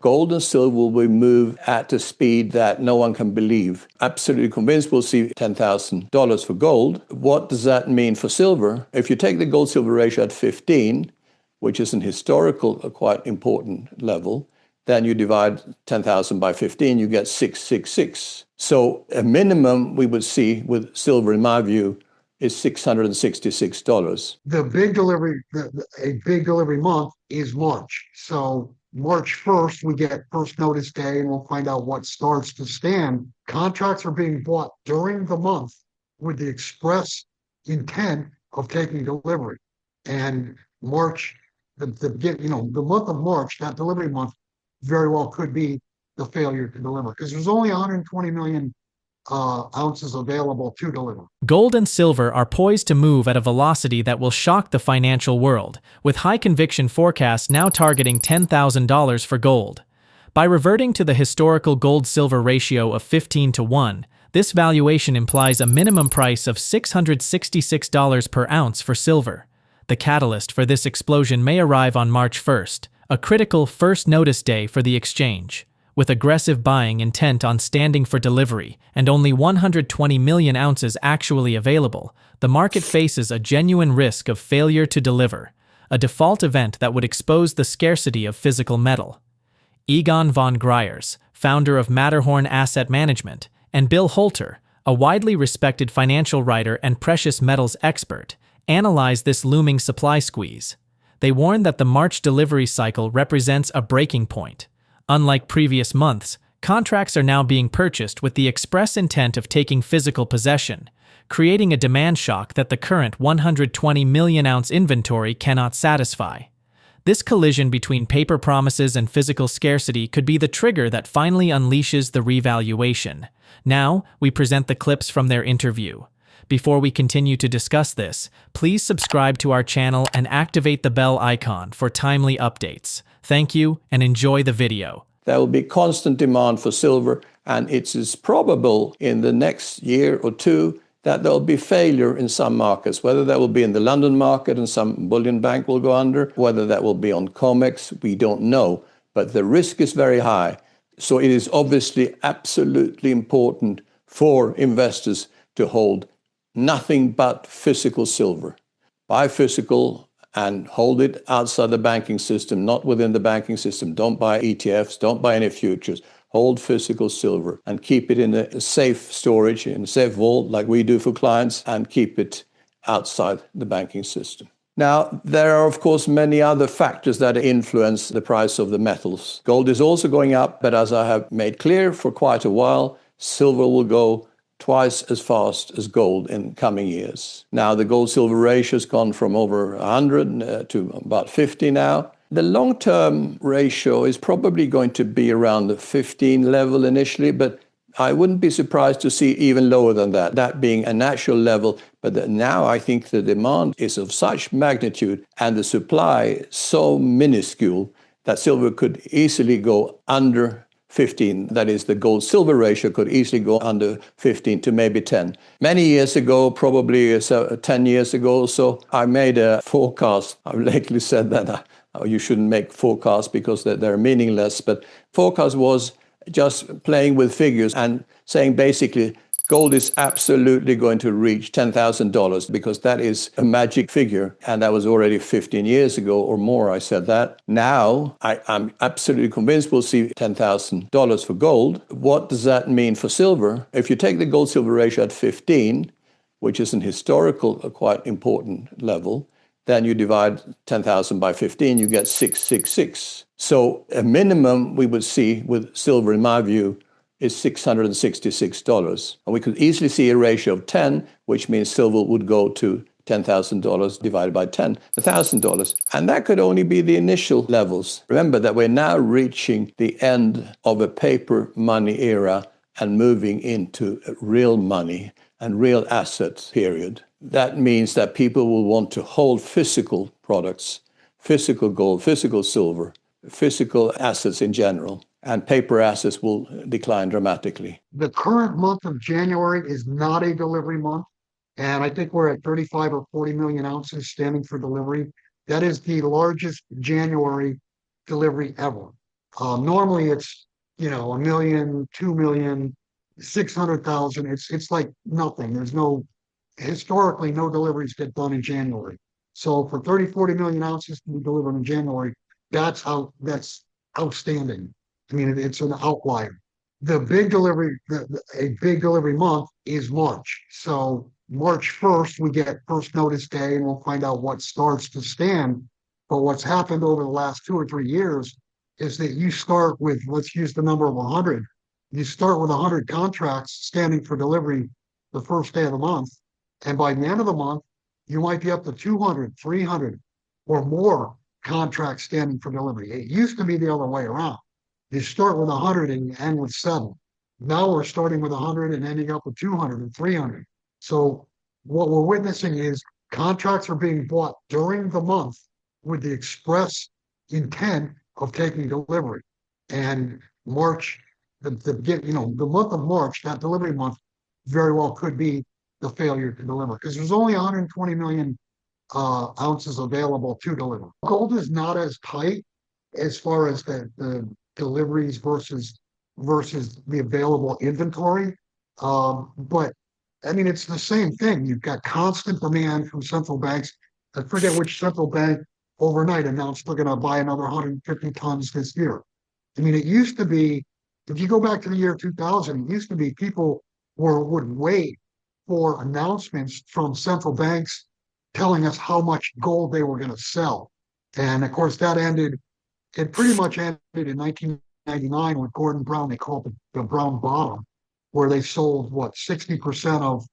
Gold and silver will be moved at a speed that no one can believe. Absolutely convinced we'll see $10,000 for gold. What does that mean for silver? If you take the gold-silver ratio at 15, which is an historical, quite important level, then you divide 10,000 by 15, you get 666. So a minimum we would see with silver, in my view, is $666. A big delivery month is March. So March 1st, we get first notice day, and we'll find out what starts to stand. Contracts are being bought during the month with the express intent of taking delivery. And March, the month of March, that delivery month, very well could be the failure to deliver, because there's only 120 million ounces available to deliver. Gold and silver are poised to move at a velocity that will shock the financial world, with high-conviction forecasts now targeting $10,000 for gold. By reverting to the historical gold-silver ratio of 15:1, this valuation implies a minimum price of $666 per ounce for silver. The catalyst for this explosion may arrive on March 1st, a critical first notice day for the exchange. With aggressive buying intent on standing for delivery and only 120 million ounces actually available, the market faces a genuine risk of failure to deliver, a default event that would expose the scarcity of physical metal. Egon von Greyerz, founder of Matterhorn Asset Management, and Bill Holter, a widely respected financial writer and precious metals expert, analyze this looming supply squeeze. They warn that the March delivery cycle represents a breaking point. Unlike previous months, contracts are now being purchased with the express intent of taking physical possession, creating a demand shock that the current 120 million ounce inventory cannot satisfy. This collision between paper promises and physical scarcity could be the trigger that finally unleashes the revaluation. Now, we present the clips from their interview. Before we continue to discuss this, please subscribe to our channel and activate the bell icon for timely updates. Thank you and enjoy the video. There will be constant demand for silver, and it is probable in the next year or two that there will be failure in some markets, whether that will be in the London market and some bullion bank will go under, whether that will be on COMEX, we don't know, but the risk is very high. So it is obviously absolutely important for investors to hold nothing but physical silver. Buy physical and hold it outside the banking system, not within the banking system. Don't buy ETFs, don't buy any futures. Hold physical silver and keep it in a safe storage, in a safe vault like we do for clients, and keep it outside the banking system. Now, there are, of course, many other factors that influence the price of the metals. Gold is also going up, but as I have made clear for quite a while, silver will go twice as fast as gold in coming years. Now, the gold-silver ratio has gone from over 100 to about 50 now. The long-term ratio is probably going to be around the 15 level initially, but I wouldn't be surprised to see even lower than that, that being a natural level. But now I think the demand is of such magnitude and the supply so minuscule that silver could easily go under 15. That is, the gold-silver ratio could easily go under 15 to maybe 10. Many years ago, probably 10 years ago or so, I made a forecast. I've lately said that you shouldn't make forecasts because they're meaningless, but forecast was just playing with figures and saying basically gold is absolutely going to reach $10,000 because that is a magic figure. And that was already 15 years ago or more, I said that. Now, I'm absolutely convinced we'll see $10,000 for gold. What does that mean for silver? If you take the gold-silver ratio at 15, which is an historical, quite important level, then you divide 10,000 by 15, you get 666. So a minimum we would see with silver, in my view, is $666. And we could easily see a ratio of 10, which means silver would go to $10,000 divided by 10, $1,000. And that could only be the initial levels. Remember that we're now reaching the end of a paper money era and moving into real money and real assets period. That means that people will want to hold physical products, physical gold, physical silver, physical assets in general, and paper assets will decline dramatically. The current month of January is not a delivery month, and I think we're at 35 or 40 million ounces standing for delivery. That is the largest January delivery ever. Normally it's, a million, 2 million, 600,000. It's like nothing. Historically, no deliveries get done in January. So for 30, 40 million ounces to be delivered in January, that's outstanding. I mean, it's an outlier. A big delivery month is March. So March 1st, we get first notice day and we'll find out what starts to stand. But what's happened over the last 2 or 3 years is that you start with, let's use the number of 100. You start with 100 contracts standing for delivery the first day of the month. And by the end of the month, you might be up to 200, 300 or more contracts standing for delivery. It used to be the other way around. You start with 100 and you end with 7. Now we're starting with 100 and ending up with 200 and 300. So what we're witnessing is contracts are being bought during the month with the express intent of taking delivery. And March, the month of March, that delivery month, very well could be the failure to deliver because there's only 120 million ounces available to deliver. Gold is not as tight as far as the deliveries versus the available inventory. But I mean, it's the same thing. You've got constant demand from central banks. I forget which central bank overnight announced they're going to buy another 150 tons this year. I mean, it used to be, if you go back to the year 2000, it used to be people would wait for announcements from central banks telling us how much gold they were going to sell. And of course, it pretty much ended in 1999 with Gordon Brown. They called it the Brown Bottom, where they sold, 60%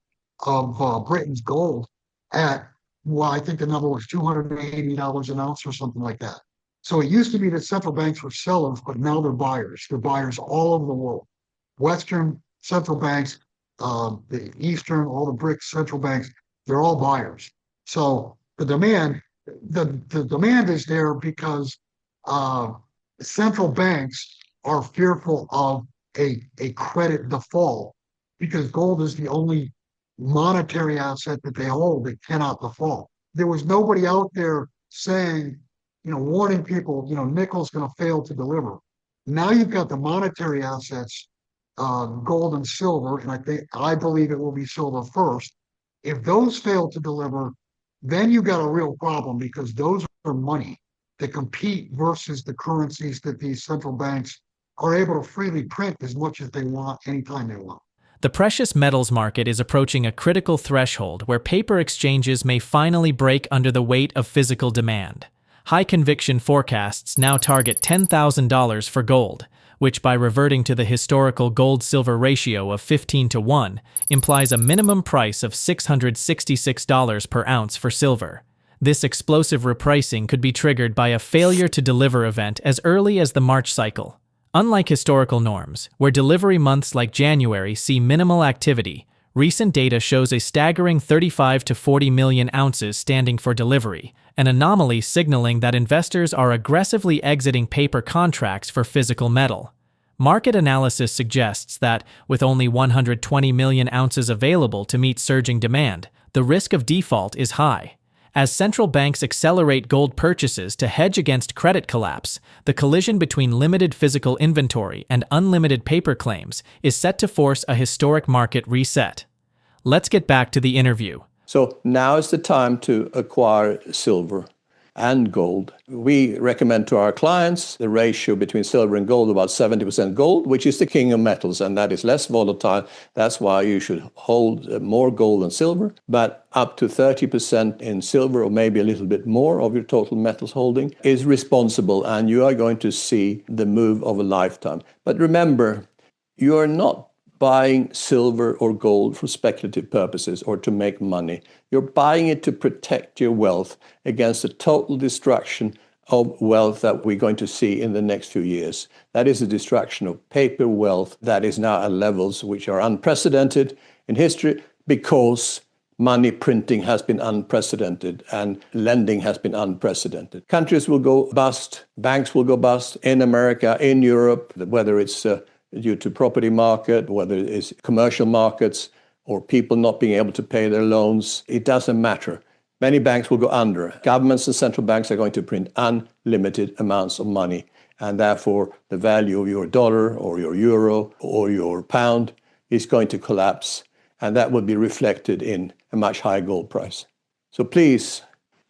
of Britain's gold at, well, I think the number was $280 an ounce or something like that. So it used to be that central banks were sellers, but now they're buyers. They're buyers all over the world. Western central banks, the Eastern, all the BRICS central banks, they're all buyers. So the demand is there because central banks are fearful of a credit default because gold is the only monetary asset that they hold that cannot default. There was nobody out there saying, warning people, nickel's going to fail to deliver. Now you've got the monetary assets, gold and silver, and I believe it will be silver first. If those fail to deliver, then you've got a real problem because those are money that compete versus the currencies that these central banks are able to freely print as much as they want anytime they want. The precious metals market is approaching a critical threshold where paper exchanges may finally break under the weight of physical demand. High-conviction forecasts now target $10,000 for gold, which by reverting to the historical gold-silver ratio of 15:1 implies a minimum price of $666 per ounce for silver. This explosive repricing could be triggered by a failure to deliver event as early as the March cycle. Unlike historical norms, where delivery months like January see minimal activity, recent data shows a staggering 35 to 40 million ounces standing for delivery, an anomaly signaling that investors are aggressively exiting paper contracts for physical metal. Market analysis suggests that, with only 120 million ounces available to meet surging demand, the risk of default is high. As central banks accelerate gold purchases to hedge against credit collapse, the collision between limited physical inventory and unlimited paper claims is set to force a historic market reset. Let's get back to the interview. So now is the time to acquire silver and gold. We recommend to our clients the ratio between silver and gold, about 70% gold, which is the king of metals, and that is less volatile. That's why you should hold more gold than silver, but up to 30% in silver, or maybe a little bit more of your total metals holding, is responsible, and you are going to see the move of a lifetime. But remember, you are not buying silver or gold for speculative purposes or to make money. You're buying it to protect your wealth against the total destruction of wealth that we're going to see in the next few years. That is a destruction of paper wealth that is now at levels which are unprecedented in history because money printing has been unprecedented and lending has been unprecedented. Countries will go bust, banks will go bust in America, in Europe, whether it's due to property market, whether it's commercial markets or people not being able to pay their loans, it doesn't matter. Many banks will go under. Governments and central banks are going to print unlimited amounts of money. and therefore the value of your dollar or your euro or your pound is going to collapse, and that will be reflected in a much higher gold price. So please,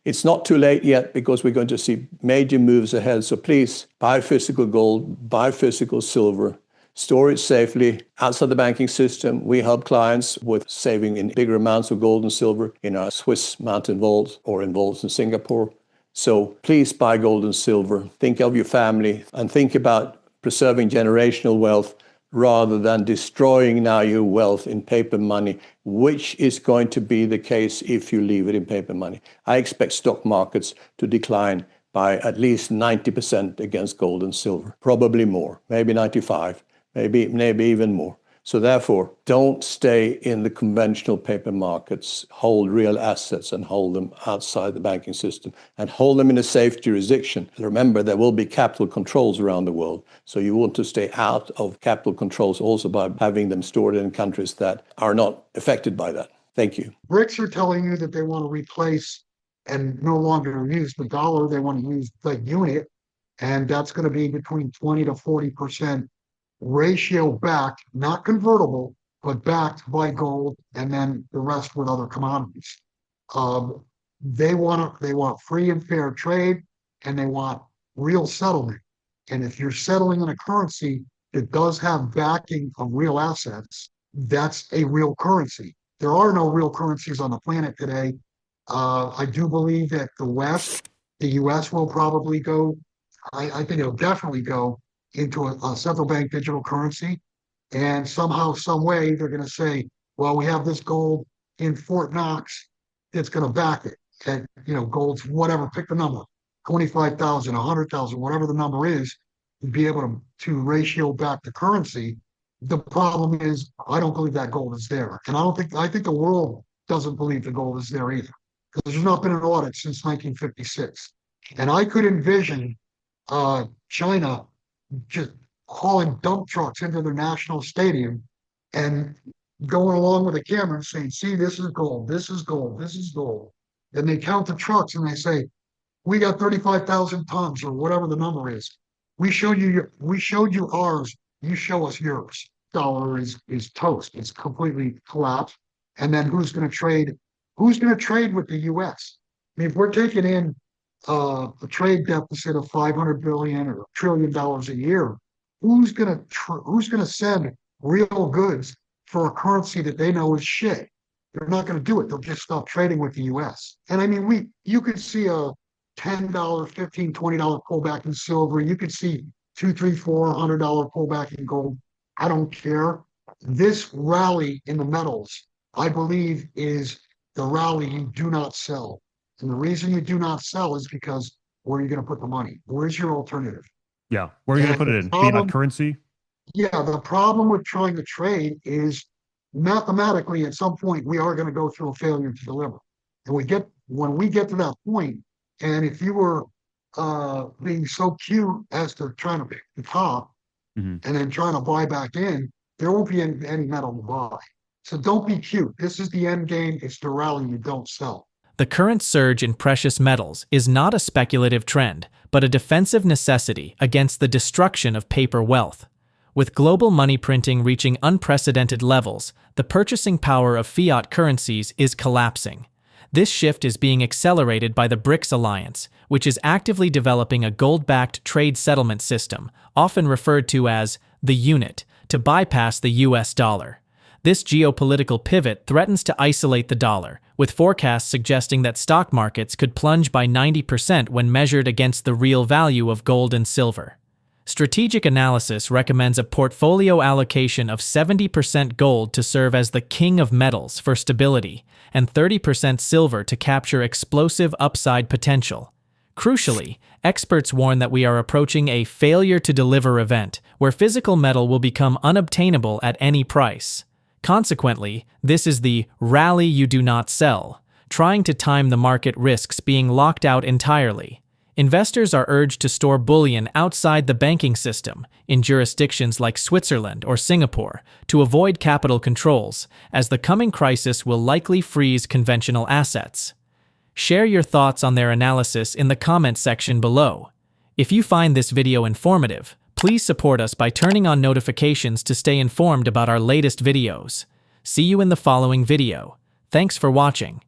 it's not too late yet because we're going to see major moves ahead. So please buy physical gold, buy physical silver, store it safely outside the banking system. We help clients with saving in bigger amounts of gold and silver in our Swiss mountain vaults or in vaults in Singapore. So please buy gold and silver. Think of your family and think about preserving generational wealth rather than destroying now your wealth in paper money, which is going to be the case if you leave it in paper money. I expect stock markets to decline by at least 90% against gold and silver, probably more, maybe 95, maybe even more. So therefore, don't stay in the conventional paper markets, hold real assets and hold them outside the banking system and hold them in a safe jurisdiction. Remember, there will be capital controls around the world. So you want to stay out of capital controls also by having them stored in countries that are not affected by that. Thank you. BRICS are telling you that they want to replace and no longer use the dollar. They want to use the unit, and that's going to be between 20 to 40% ratio backed, not convertible, but backed by gold, and then the rest with other commodities. They want free and fair trade, and they want real settlement. And if you're settling in a currency that does have backing of real assets, that's a real currency. There are no real currencies on the planet today. I do believe that the US will probably go, I think it'll definitely go into a central bank digital currency. And somehow, some way, they're going to say, well, we have this gold in Fort Knox that's going to back it. And, gold's whatever, pick the number, 25,000, 100,000, whatever the number is, to be able to ratio back the currency. The problem is, I don't believe that gold is there. And I think the world doesn't believe the gold is there either, because there's not been an audit since 1956. And I could envision China just hauling dump trucks into their national stadium and going along with a camera and saying, see, this is gold, this is gold, this is gold. And they count the trucks and they say, we got 35,000 tons or whatever the number is. We showed you ours, you show us yours. Dollar is toast. It's completely collapsed. And then who's going to trade with the US? I mean, if we're taking in a trade deficit of 500 billion or $1 trillion a year, who's going to send real goods for a currency that they know is shit? They're not going to do it. They'll just stop trading with the US. And I mean, you could see a $10, $15, $20 pullback in silver. You could see $2, $3, $400 pullback in gold. I don't care. This rally in the metals, I believe, is the rally you do not sell. And the reason you do not sell is because where are you going to put the money? Where's your alternative? Yeah. Where are you going to put it in? Fiat currency? Yeah. The problem with trying to trade is mathematically, at some point, we are going to go through a failure to deliver. And when we get to that point, and if you were being so cute as to trying to pick the top and then trying to buy back in, there won't be any metal to buy. So don't be cute. This is the end game. It's the rally you don't sell. The current surge in precious metals is not a speculative trend, but a defensive necessity against the destruction of paper wealth. With global money printing reaching unprecedented levels, the purchasing power of fiat currencies is collapsing. This shift is being accelerated by the BRICS alliance, which is actively developing a gold-backed trade settlement system, often referred to as the unit, to bypass the US dollar. This geopolitical pivot threatens to isolate the dollar, with forecasts suggesting that stock markets could plunge by 90% when measured against the real value of gold and silver. Strategic analysis recommends a portfolio allocation of 70% gold to serve as the king of metals for stability, and 30% silver to capture explosive upside potential. Crucially, experts warn that we are approaching a failure-to-deliver event, where physical metal will become unobtainable at any price. Consequently, this is the rally you do not sell, trying to time the market risks being locked out entirely. Investors are urged to store bullion outside the banking system, in jurisdictions like Switzerland or Singapore, to avoid capital controls, as the coming crisis will likely freeze conventional assets. Share your thoughts on their analysis in the comment section below. If you find this video informative, please support us by turning on notifications to stay informed about our latest videos. See you in the following video. Thanks for watching.